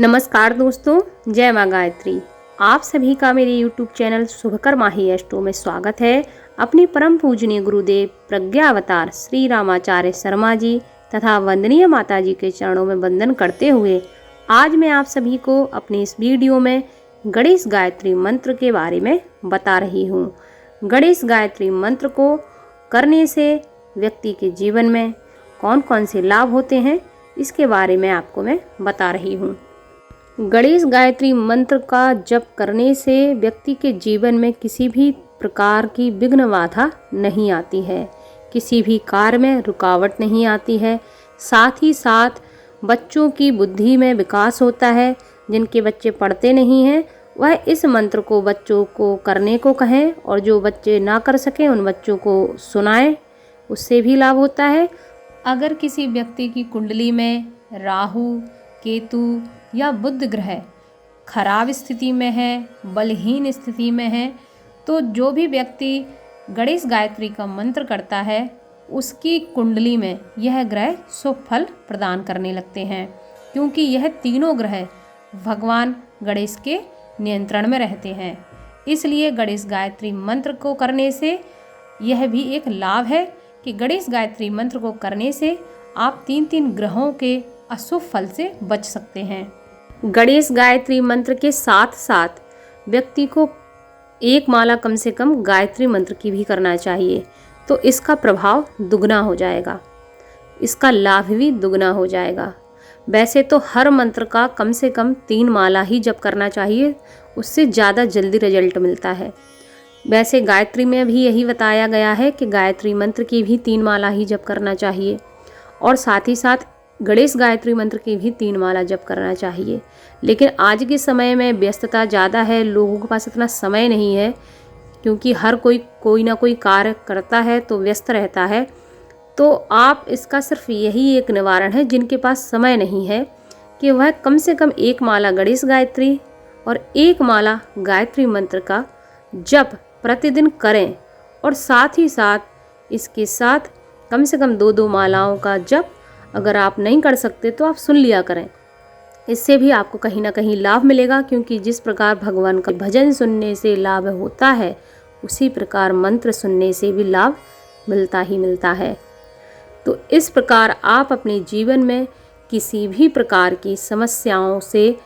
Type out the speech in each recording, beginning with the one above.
नमस्कार दोस्तों, जय माँ गायत्री। आप सभी का मेरे YouTube चैनल शुभकर माही एस्ट्रो में स्वागत है। अपनी परम पूजनीय गुरुदेव प्रज्ञा अवतार श्री रामाचार्य शर्मा जी तथा वंदनीय माता जी के चरणों में वंदन करते हुए आज मैं आप सभी को अपनी इस वीडियो में गणेश गायत्री मंत्र के बारे में बता रही हूँ। गणेश गायत्री मंत्र को करने से व्यक्ति के जीवन में कौन कौन से लाभ होते हैं, इसके बारे में आपको मैं बता रही हूँ। गणेश गायत्री मंत्र का जप करने से व्यक्ति के जीवन में किसी भी प्रकार की विघ्न बाधा नहीं आती है, किसी भी कार्य में रुकावट नहीं आती है। साथ ही साथ बच्चों की बुद्धि में विकास होता है। जिनके बच्चे पढ़ते नहीं हैं वह इस मंत्र को बच्चों को करने को कहें, और जो बच्चे ना कर सकें उन बच्चों को सुनाएं, उससे भी लाभ होता है। अगर किसी व्यक्ति की कुंडली में राहु, केतु या बुध ग्रह खराब स्थिति में है, बलहीन स्थिति में है, तो जो भी व्यक्ति गणेश गायत्री का मंत्र करता है उसकी कुंडली में यह ग्रह शुभ फल प्रदान करने लगते हैं, क्योंकि यह तीनों ग्रह भगवान गणेश के नियंत्रण में रहते हैं। इसलिए गणेश गायत्री मंत्र को करने से यह भी एक लाभ है कि गणेश गायत्री मंत्र को करने से आप 3 ग्रहों के अशुभ फल से बच सकते हैं। गणेश गायत्री मंत्र के साथ साथ व्यक्ति को एक माला कम से कम गायत्री मंत्र की भी करना चाहिए, तो इसका प्रभाव दुगना हो जाएगा, इसका लाभ भी दुगना हो जाएगा। वैसे तो हर मंत्र का कम से कम 3 माला ही जप करना चाहिए, उससे ज़्यादा जल्दी रिजल्ट मिलता है। वैसे गायत्री में भी यही बताया गया है कि गायत्री मंत्र की भी 3 माला ही जप करना चाहिए, और साथ ही साथ गणेश गायत्री मंत्र की भी 3 माला जप करना चाहिए। लेकिन आज के समय में व्यस्तता ज़्यादा है, लोगों के पास इतना समय नहीं है, क्योंकि हर कोई ना कोई कार्य करता है तो व्यस्त रहता है। तो आप इसका सिर्फ यही एक निवारण है, जिनके पास समय नहीं है, कि वह कम से कम 1 माला गणेश गायत्री और 1 माला गायत्री मंत्र का जप प्रतिदिन करें, और साथ ही साथ इसके साथ कम से कम 2 मालाओं का जप अगर आप नहीं कर सकते तो आप सुन लिया करें। इससे भी आपको कहीं ना कहीं लाभ मिलेगा, क्योंकि जिस प्रकार भगवान का भजन सुनने से लाभ होता है, उसी प्रकार मंत्र सुनने से भी लाभ मिलता ही मिलता है। तो इस प्रकार आप अपने जीवन में किसी भी प्रकार की समस्याओं से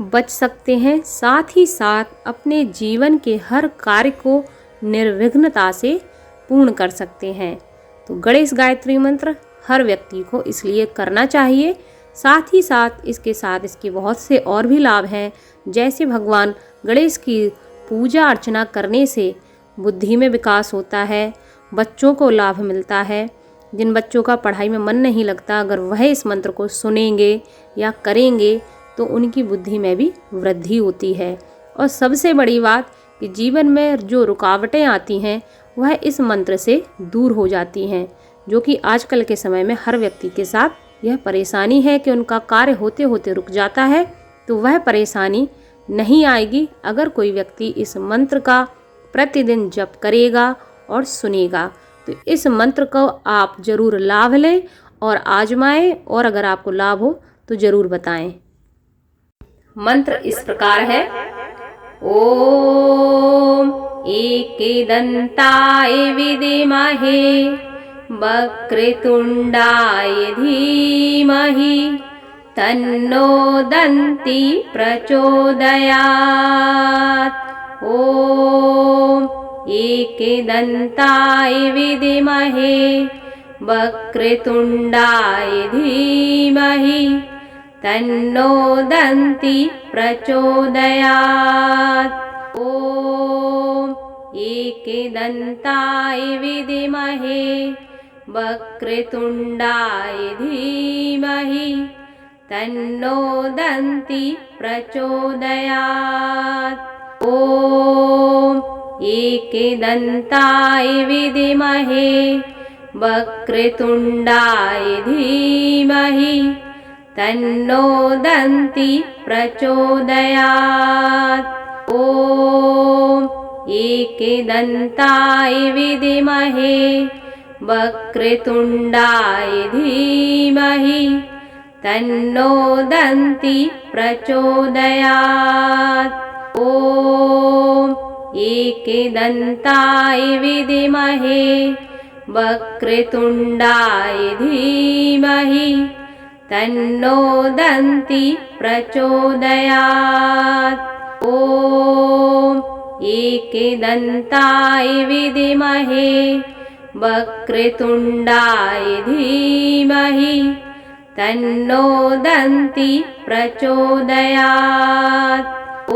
बच सकते हैं, साथ ही साथ अपने जीवन के हर कार्य को निर्विघ्नता से पूर्ण कर सकते हैं। तो गणेश गायत्री मंत्र हर व्यक्ति को इसलिए करना चाहिए। साथ ही साथ इसके बहुत से और भी लाभ हैं, जैसे भगवान गणेश की पूजा अर्चना करने से बुद्धि में विकास होता है, बच्चों को लाभ मिलता है। जिन बच्चों का पढ़ाई में मन नहीं लगता, अगर वह इस मंत्र को सुनेंगे या करेंगे तो उनकी बुद्धि में भी वृद्धि होती है। और सबसे बड़ी बात कि जीवन में जो रुकावटें आती हैं वह इस मंत्र से दूर हो जाती हैं, जो कि आजकल के समय में हर व्यक्ति के साथ यह परेशानी है कि उनका कार्य होते होते रुक जाता है। तो वह परेशानी नहीं आएगी अगर कोई व्यक्ति इस मंत्र का प्रतिदिन जप करेगा और सुनेगा। तो इस मंत्र को आप जरूर लाभ लें और आजमाएं, और अगर आपको लाभ हो तो जरूर बताएं। मंत्र इस प्रकार है: ओम एकदंताय विद्महे वक्रतुंडाय धीमहि तन्नो दन्ति प्रचोदयात्। ओम एकदंताय विद्महे वक्रतुंडाय धीमहि तन्नो दन्ति प्रचोदयात्। ओम एकदंताय विद्महे वक्रतुंडाय धीमहि तन्नो दन्ति प्रचोदयात्। ओम एकदंताय विद्महे वक्रतुंडाय धीमहि तन्नो दन्ति प्रचोदयात्। ओम एकदंताय विद्महे वक्रतुंडाय धीमहि तन्नो दन्ति प्रचोदयात्। ॐ एकदन्ताय विद्महे वक्रतुण्डाय धीमहि तन्नो दन्ति प्रचोदयात्। ॐ एकदन्ताय विद्महे वक्रतुण्डाय धीमहि तन्नो दन्ति प्रचोदयात्। ॐ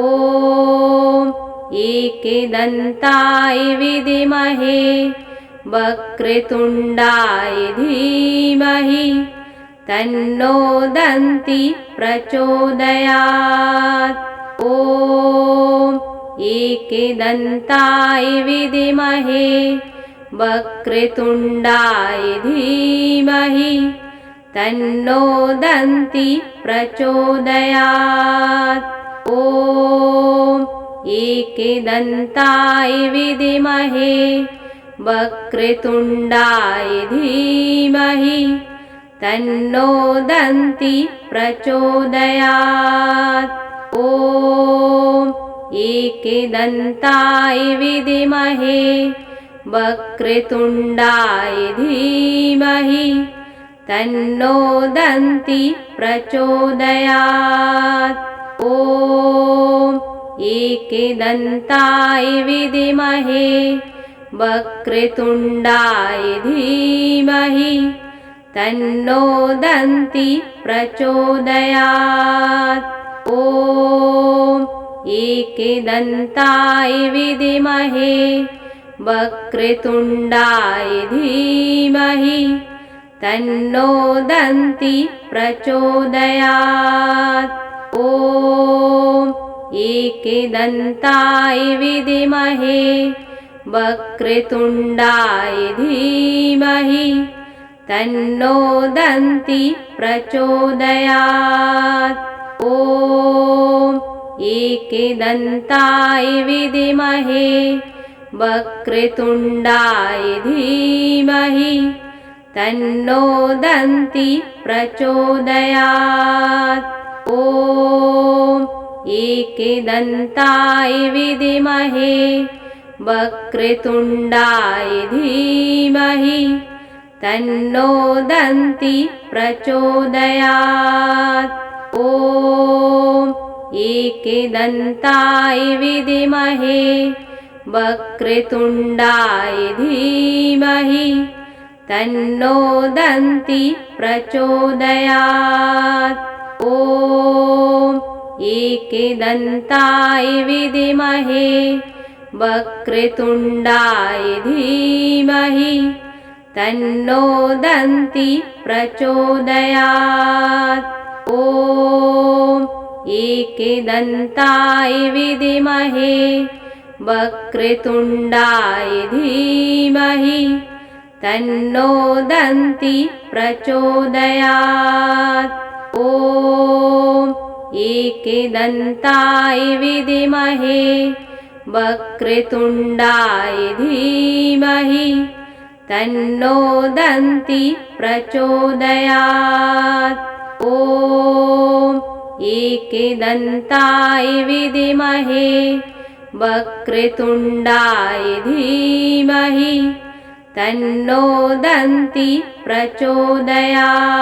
एकदन्ताय विद्महे वक्रतुण्डाय धीमहि तन्नो दन्ति प्रचोदयात्। ॐ एकदन्ताय विद्महे वक्रतुण्डाय धीमहि तन्नो दन्ति प्रचोदयात्। ॐ एकदन्ताय विद्महे वक्रतुण्डाय धीमहि तन्नो दन्ति प्रचोदयात्। ॐ एकदन्ताय विद्महे वक्रतुण्डाय धीमहि तन्नो दन्ति प्रचोदयात्। ॐ एकदन्ताय विद्महे वक्रतुण्डाय धीमहि तन्नो दन्ति प्रचोदयात्। ॐ एकदन्ताय विद्महे वक्रतुण्डाय धीमहि तन्नो दन्ति प्रचोदयात्। ॐ एकदन्ताय विद्महे वक्रतुण्डाय धीमहि तन्नो दन्ति प्रचोदयात्। ॐ एकदन्ताय विद्महे वक्रतुण्डाय धीमहि तन्नो दन्ति प्रचोदयात्। ॐ एकदन्ताय विद्महे वक्रतुण्डाय धीमहि तन्नो दन्ति प्रचोदयात्। ॐ एकदन्ताय विद्महे वक्रतुण्डाय धीमहि तन्नो दन्ति प्रचोदयात्। ॐ एकदन्ताय विद्महे वक्रतुण्डाय धीमहि तन्नो दन्ति प्रचोदयात्। ॐ एकदन्ताय विद्महे वक्रतुण्डाय धीमहि तन्नो दन्ति प्रचोदयात्। ॐ एकदन्ताय विद्महे वक्रतुण्डाय धीमहि तन्नो दन्ति प्रचोदयात्। ॐ एकदन्ताय विद्महे वक्रतुण्डाय धीमहि तन्नो दन्ति प्रचोदयात्।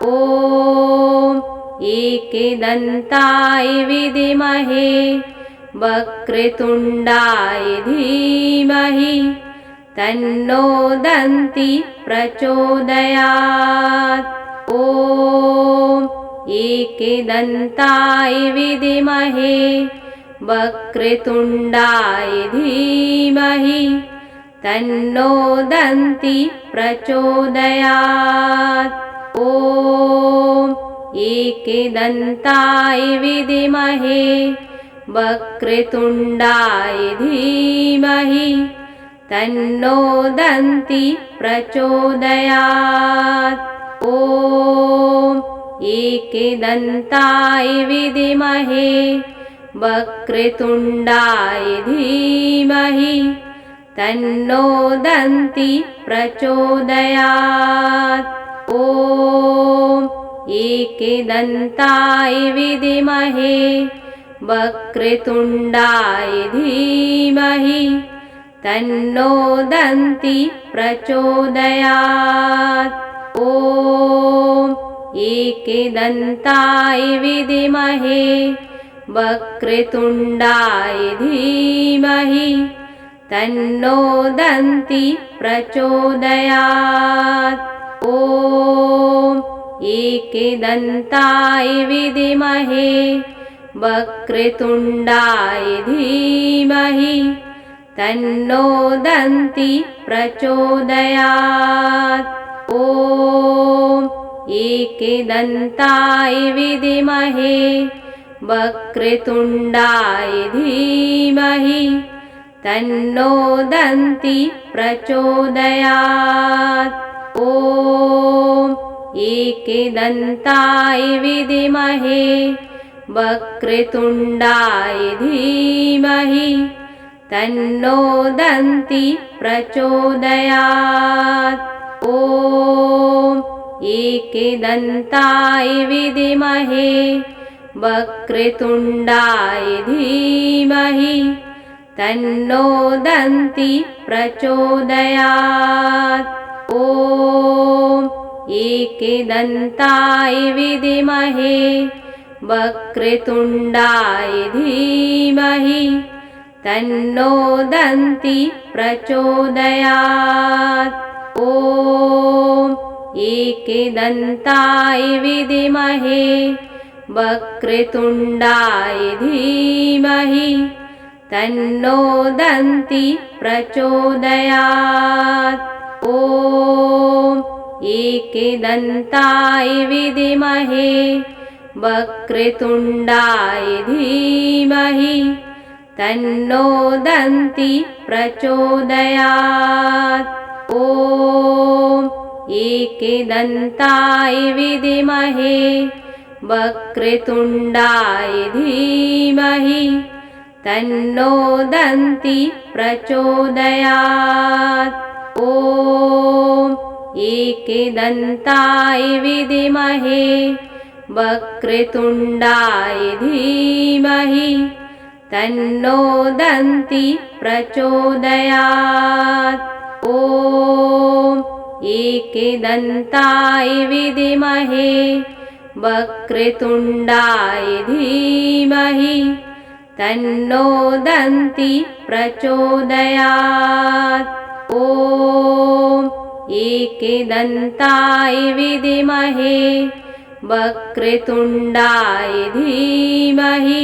ॐ एकदन्ताय विद्महे वक्रतुण्डाय धीमहि तन्नो दन्ति प्रचोदयात्। ॐ एकदन्ताय विद्महे वक्रतुण्डाय धीमहि तन्नो दन्ति प्रचोदयात्। ॐ एकदन्ताय विद्महे वक्रतुण्डाय धीमहि तन्नो दन्ति प्रचोदयात्। ॐ एकदन्ताय विद्महे वक्रतुण्डाय धीमहि तन्नो दन्ति प्रचोदयात्। ॐ एकदन्ताय विद्महे वक्रतुण्डाय धीमहि तन्नो दन्ति प्रचोदयात्। ॐ एकदन्ताय विद्महे वक्रतुण्डाय धीमहि तन्नो दन्ति प्रचोदयात्। ॐ एकदन्ताय विद्महे वक्रतुण्डाय धीमहि तन्नो दन्ति प्रचोदयात्। ॐ एकदन्ताय विद्महे वक्रतुण्डाय धीमहि तन्नो दन्ति प्रचोदयात्। ॐ एकदन्ताय विद्महे वक्रतुण्डाय धीमहि तन्नो दन्ति प्रचोदयात्। ॐ एकदन्ताय विद्महे वक्रतुण्डाय धीमहि तन्नो दन्ति प्रचोदयात्। ॐ एकदन्ताय विद्महे वक्रतुण्डाय धीमहि तन्नो दन्ति प्रचोदयात्। ॐ एकदन्ताय विद्महे वक्रतुण्डाय धीमहि तन्नो दन्ति प्रचोदयात्। ॐ एकदन्ताय विद्महे वक्रतुण्डाय धीमहि तन्नो दन्ति प्रचोदयात्। ॐ एकदन्ताय विद्महे वक्रतुण्डाय धीमहि तन्नो दन्ति प्रचोदयात्। ॐ एकदन्ताय विद्महे वक्रतुण्डाय धीमहि तन्नो दन्ति प्रचोदयात्। ॐ एकदन्ताय विद्महे वक्रतुण्डाय धीमहि तन्नो दन्ति प्रचोदयात्। ॐ एकदन्ताय विद्महे वक्रतुण्डाय धीमहि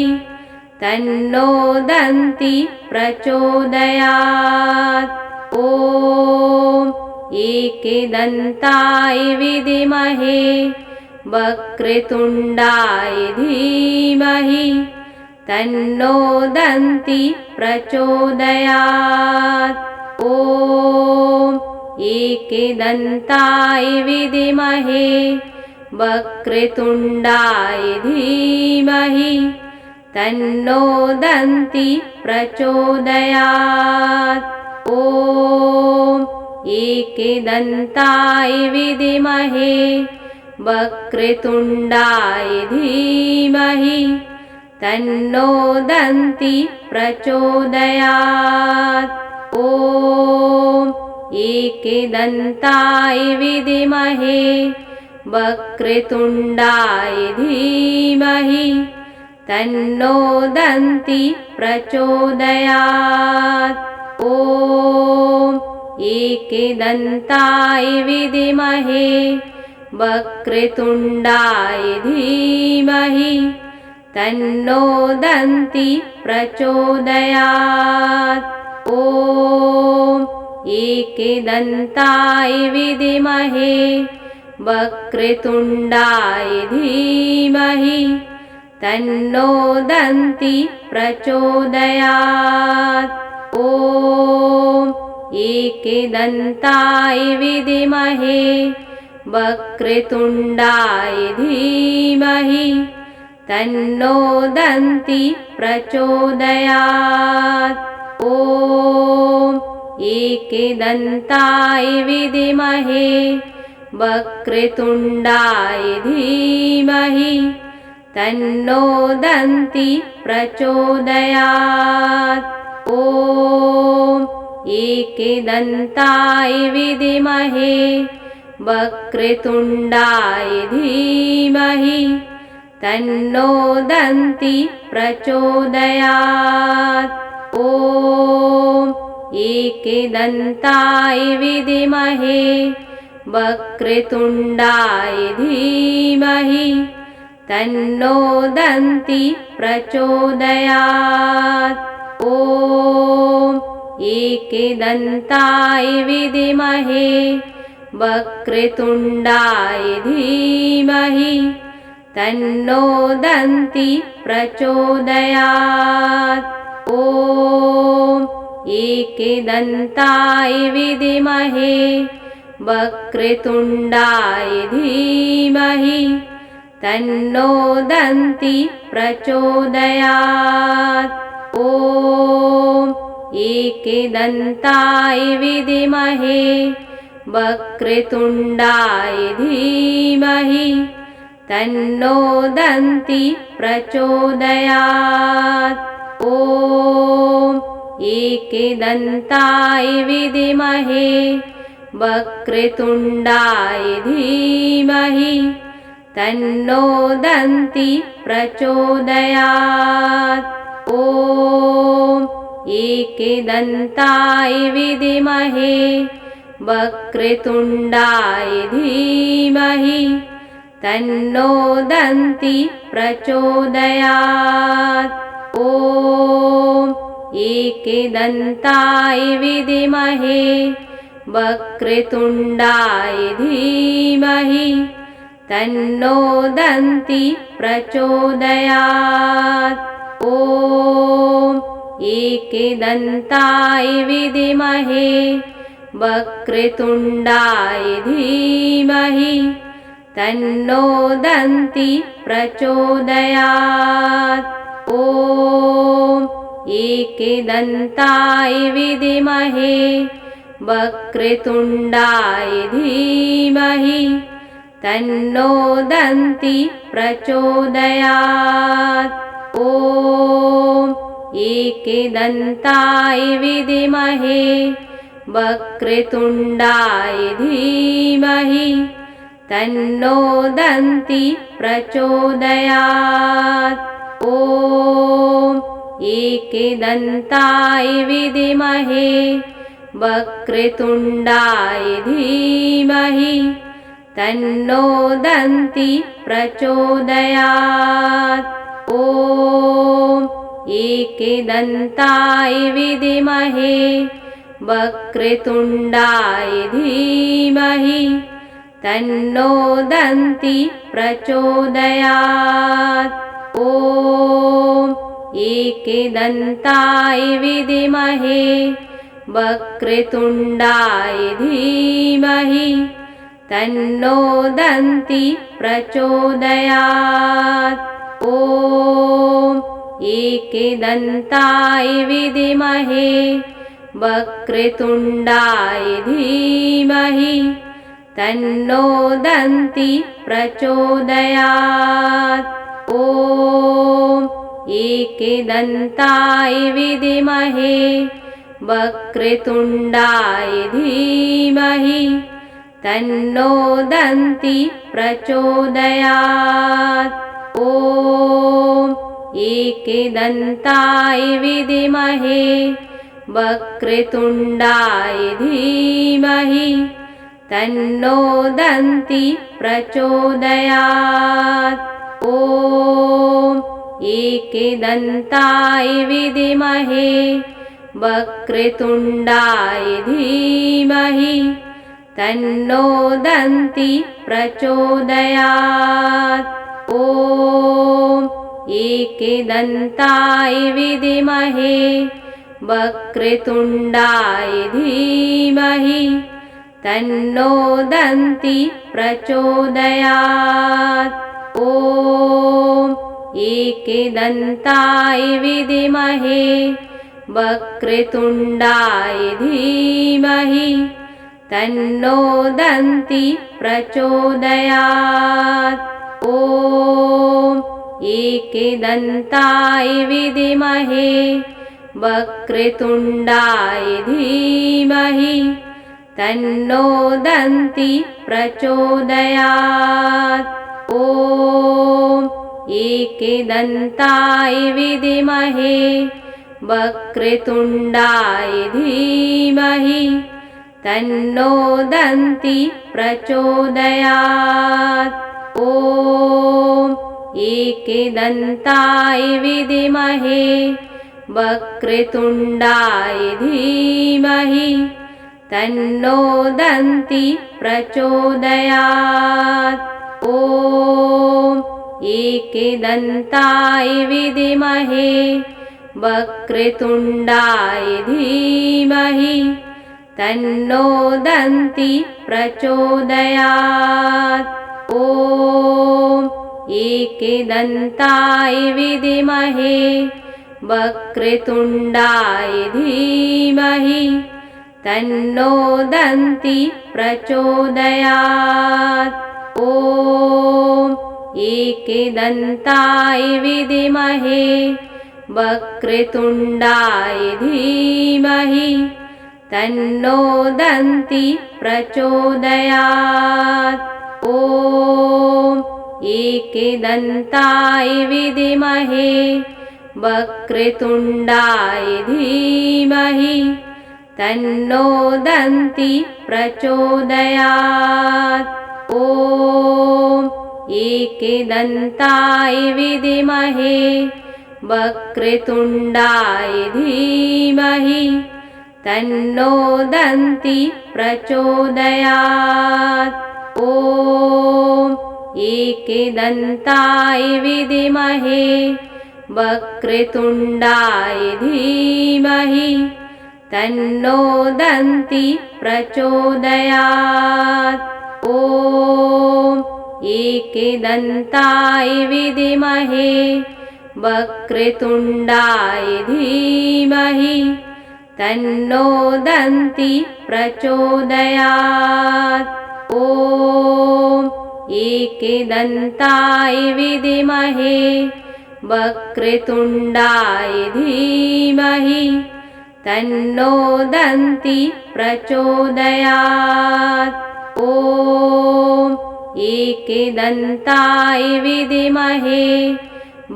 तन्नो दन्ति प्रचोदयात्। ॐ एकदन्ताय विद्महे वक्रतुण्डाय धीमहि तन्नो दन्ति प्रचोदयात्। ॐ एकदन्ताय विद्महे वक्रतुण्डाय धीमहि तन्नो दन्ति प्रचोदयात्। ॐ एकदन्ताय विद्महे वक्रतुण्डाय धीमहि तन्नो दन्ति प्रचोदयात्। ॐ एकदन्ताय विद्महे वक्रतुण्डाय धीमहि तन्नो दन्ति प्रचोदयात्। ॐ एकदन्ताय विद्महे वक्रतुण्डाय धीमहि तन्नो दन्ति प्रचोदयात्। ॐ एकदन्ताय विद्महे वक्रतुण्डाय धीमहि तन्नो दन्ति प्रचोदयात्। ॐ एकदन्ताय विद्महे वक्रतुण्डाय धीमहि तन्नो दन्ति प्रचोदयात्। ॐ एकदन्ताय विद्महे वक्रतुण्डाय धीमहि तन्नो दन्ति प्रचोदयात्। ॐ एकदन्ताय विद्महे वक्रतुण्डाय धीमहि तन्नो दन्ति प्रचोदयात्। ॐ एकदन्ताय विद्महे वक्रतुण्डाय धीमहि तन्नो दन्ति प्रचोदयात्। ॐ एकदन्ताय विद्महे वक्रतुण्डाय धीमहि तन्नो दन्ति प्रचोदयात्। ॐ एकदन्ताय विद्महे वक्रतुण्डाय धीमहि तन्नो दन्ति प्रचोदयात्। ॐ एकदन्ताय विद्महे वक्रतुण्डाय धीमहि तन्नो दन्ति प्रचोदयात्। ॐ एकदन्ताय विद्महे वक्रतुण्डाय धीमहि तन्नो दन्ति प्रचोदयात्। ॐ एकदन्ताय विद्महे वक्रतुण्डाय धीमहि तन्नो दन्ति प्रचोदयात्। ॐ एकदन्ताय विद्महे वक्रतुण्डाय धीमहि तन्नो दन्ति प्रचोदयात्। ॐ एकदन्ताय विद्महे वक्रतुण्डाय धीमहि तन्नो दन्ति प्रचोदयात्। ॐ एकदन्ताय विद्महे वक्रतुण्डाय धीमहि तन्नो दन्ति प्रचोदयात्। ॐ एकदन्ताय विद्महे वक्रतुण्डाय धीमहि तन्नो दन्ति प्रचोदयात्। ॐ एकदन्ताय विद्महे वक्रतुण्डाय धीमहि तन्नो दन्ति प्रचोदयात्। ॐ एकदन्ताय विद्महे वक्रतुण्डाय धीमहि तन्नो दन्ति प्रचोदयात्। ॐ एकदन्ताय विद्महे वक्रतुण्डाय धीमहि तन्नो दन्ति प्रचोदयात्। ॐ एकदन्ताय विद्महे वक्रतुण्डाय धीमहि तन्नो दन्ति प्रचोदयात्। ॐ एकदन्ताय विद्महे वक्रतुण्डाय धीमहि तन्नो दन्ति प्रचोदयात्। ॐ एकदन्ताय विद्महे वक्रतुण्डाय धीमहि तन्नो दन्ति प्रचोदयात्। ॐ एकदन्ताय विद्महे वक्रतुण्डाय धीमहि तन्नो दन्ति प्रचोदयात्। ॐ एकदन्ताय विद्महे वक्रतुण्डाय धीमहि तन्नो दन्ति प्रचोदयात्। ॐ एकदन्ताय विद्महे वक्रतुण्डाय धीमहि तन्नो दन्ति प्रचोदयात्। ॐ एकदन्ताय विद्महे वक्रतुण्डाय धीमहि तन्नो दन्ति प्रचोदयात्। ॐ एकदन्ताय विद्महे वक्रतुण्डाय धीमहि तन्नो दन्ति प्रचोदयात्। ॐ एकदन्ताय विद्महे वक्रतुण्डाय धीमहि तन्नो दन्ति प्रचोदयात्। ॐ एकदन्ताय विद्महे वक्रतुण्डाय धीमहि तन्नो दन्ति प्रचोदयात्। ॐ एकदन्ताय विद्महे वक्रतुण्डाय धीमहि तन्नो दन्ति प्रचोदयात्। ॐ एकदन्ताय विद्महे वक्रतुण्डाय धीमहि तन्नो दन्ति प्रचोदयात्। ॐ एकदन्ताय विद्महे वक्रतुण्डाय धीमहि तन्नो दन्ति प्रचोदयात्। ॐ एकदन्ताय विद्महे वक्रतुण्डाय धीमहि तन्नो दन्ति प्रचोदयात्। ॐ एकदन्ताय विद्महे वक्रतुण्डाय धीमहि तन्नो दन्ति प्रचोदयात्। ॐ एकदन्ताय विद्महे वक्रतुण्डाय धीमहि तन्नो दन्ति प्रचोदयात्। ॐ एकदन्ताय विद्महे वक्रतुण्डाय धीमहि तन्नो दन्ति प्रचोदयात्। ॐ एकदन्ताय विद्महे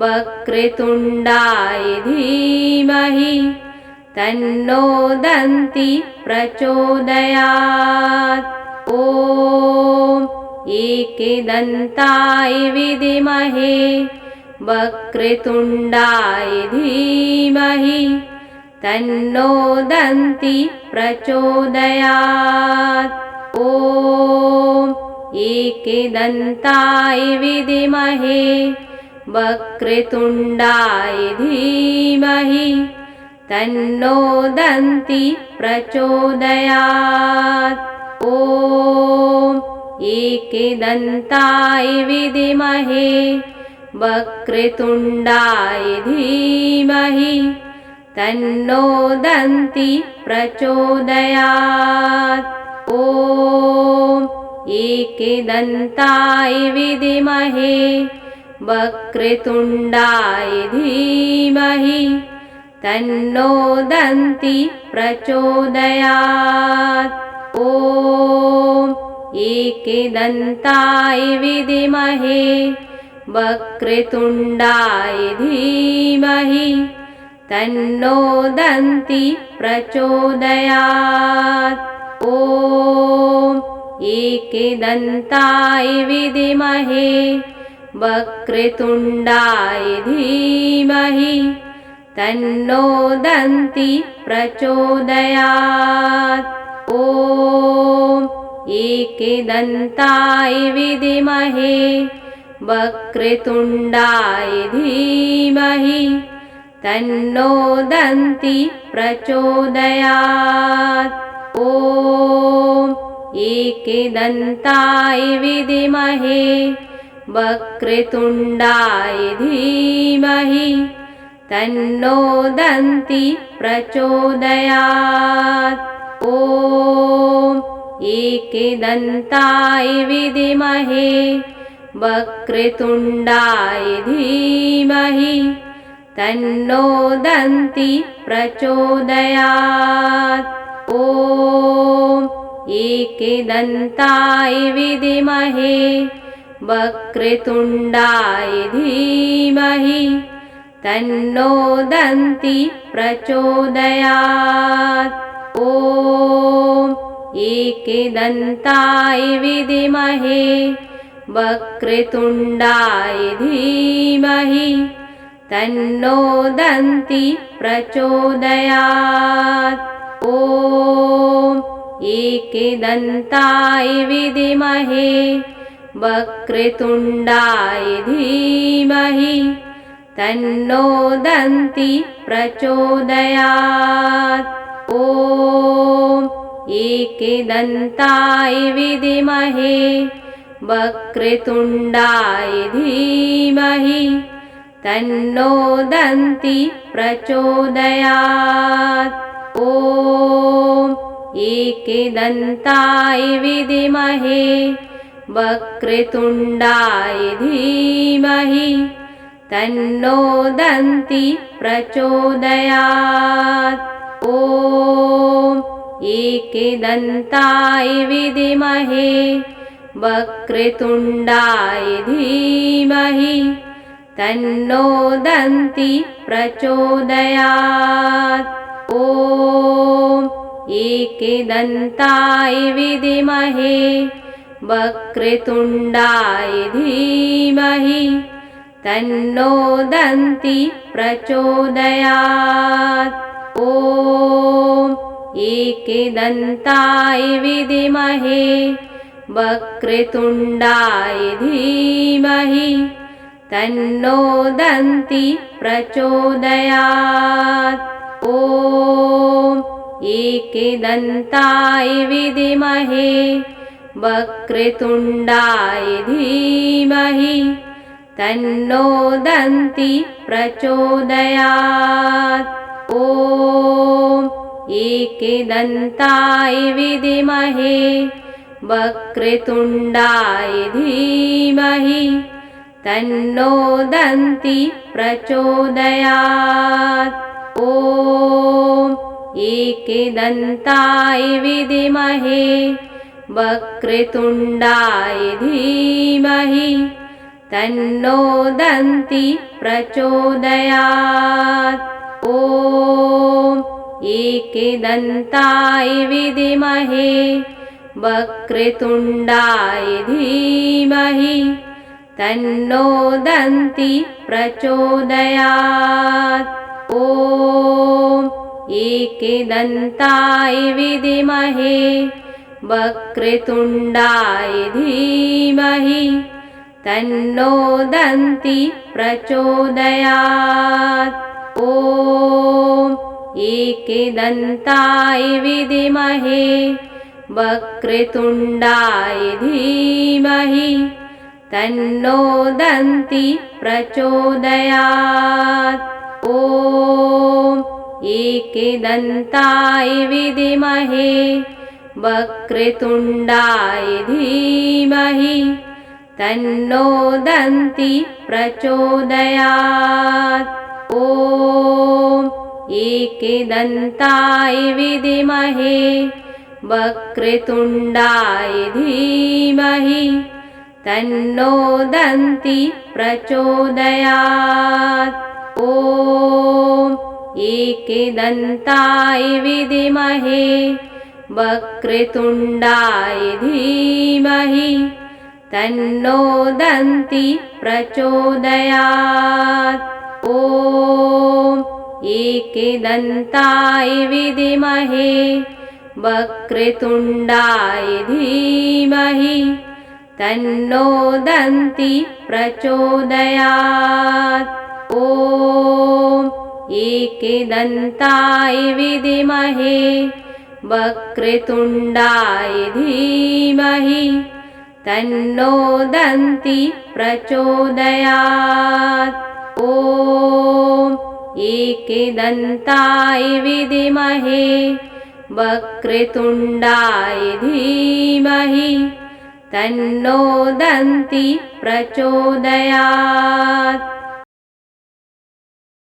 वक्रतुण्डाय धीमहि तन्नो दन्ति प्रचोदयात्। ॐ एकदन्ताय विद्महे वक्रतुण्डाय धीमहि तन्नो दन्ति प्रचोदयात्। ॐ एकदन्ताय विद्महे वक्रतुण्डाय धीमहि तन्नो दन्ति प्रचोदयात्। ॐ एकदन्ताय विद्महे वक्रतुण्डाय धीमहि तन्नो दन्ति प्रचोदयात्। ॐ एकदन्ताय विद्महे वक्रतुण्डाय धीमहि तन्नो दन्ति प्रचोदयात्। ॐ एकदन्ताय विद्महे वक्रतुण्डाय धीमहि तन्नो दन्ति प्रचोदयात्। ॐ एकदन्ताय विद्महे वक्रतुण्डाय धीमहि तन्नो दन्ति प्रचोदयात्। ॐ एकदन्ताय विद्महे वक्रतुण्डाय धीमहि तन्नो दन्ति प्रचोदयात्। ॐ एकदन्ताय विद्महे वक्रतुण्डाय धीमहि तन्नो दन्ति प्रचोदयात्। ॐ एकदन्ताय विद्महे वक्रतुण्डाय धीमहि तन्नो दन्ति प्रचोदयात्। ॐ एकदन्ताय विद्महे वक्रतुण्डाय धीमहि तन्नो दन्ति प्रचोदयात्। ॐ एकदन्ताय विद्महे वक्रतुण्डाय धीमहि तन्नो दन्ति प्रचोदयात्। ॐ एकदन्ताय विद्महे वक्रतुण्डाय धीमहि तन्नो दन्ति प्रचोदयात्। ॐ एकदन्ताय विद्महे वक्रतुण्डाय धीमहि तन्नो दन्ति प्रचोदयात्। ॐ एकदन्ताय विद्महे वक्रतुण्डाय धीमहि तन्नो दन्ति प्रचोदयात्। ॐ एकदन्ताय विद्महे वक्रतुण्डाय धीमहि तन्नो दन्ति प्रचोदयात्। ॐ एकदन्ताय विद्महे वक्रतुण्डाय धीमहि तन्नो दन्ति प्रचोदयात्। ॐ एकदन्ताय विद्महे वक्रतुण्डाय धीमहि तन्नो दन्ति प्रचोदयात्। ॐ एकदन्ताय विद्महे वक्रतुण्डाय धीमहि तन्नो दन्ति प्रचोदयात्। ॐ एकदन्ताय विद्महे वक्रतुण्डाय धीमहि तन्नो दन्ति प्रचोदयात्। ॐ एकदन्ताय विद्महे वक्रतुण्डाय धीमहि तन्नो दन्ति प्रचोदयात्। ॐ एकदन्ताय विद्महे वक्रतुण्डाय धीमहि तन्नो दन्ति प्रचोदयात्। ॐ एकदन्ताय विद्महे वक्रतुण्डाय धीमहि तन्नो दन्ति प्रचोदयात्। ॐ एकदन्ताय विद्महे वक्रतुण्डाय धीमहि तन्नो दन्ति प्रचोदयात्। ॐ एकदन्ताय विद्महे वक्रतुण्डाय धीमहि तन्नो दन्ति प्रचोदयात्। ॐ एकदन्ताय विद्महे वक्रतुण्डाय धीमहि तन्नो दन्ति प्रचोदयात्। ॐ एकदन्ताय विद्महे वक्रतुण्डाय धीमहि तन्नो दन्ति प्रचोदयात्। ॐ एकदन्ताय विद्महे वक्रतुण्डाय धीमहि तन्नो दन्ति प्रचोदयात्। ॐ एकदन्ताय विद्महे वक्रतुण्डाय धीमहि तन्नो दन्ति प्रचोदयात्। ॐ एकदन्ताय विद्महे वक्रतुण्डाय धीमहि धीमहि तन्नो दन्ति प्रचोदयात्।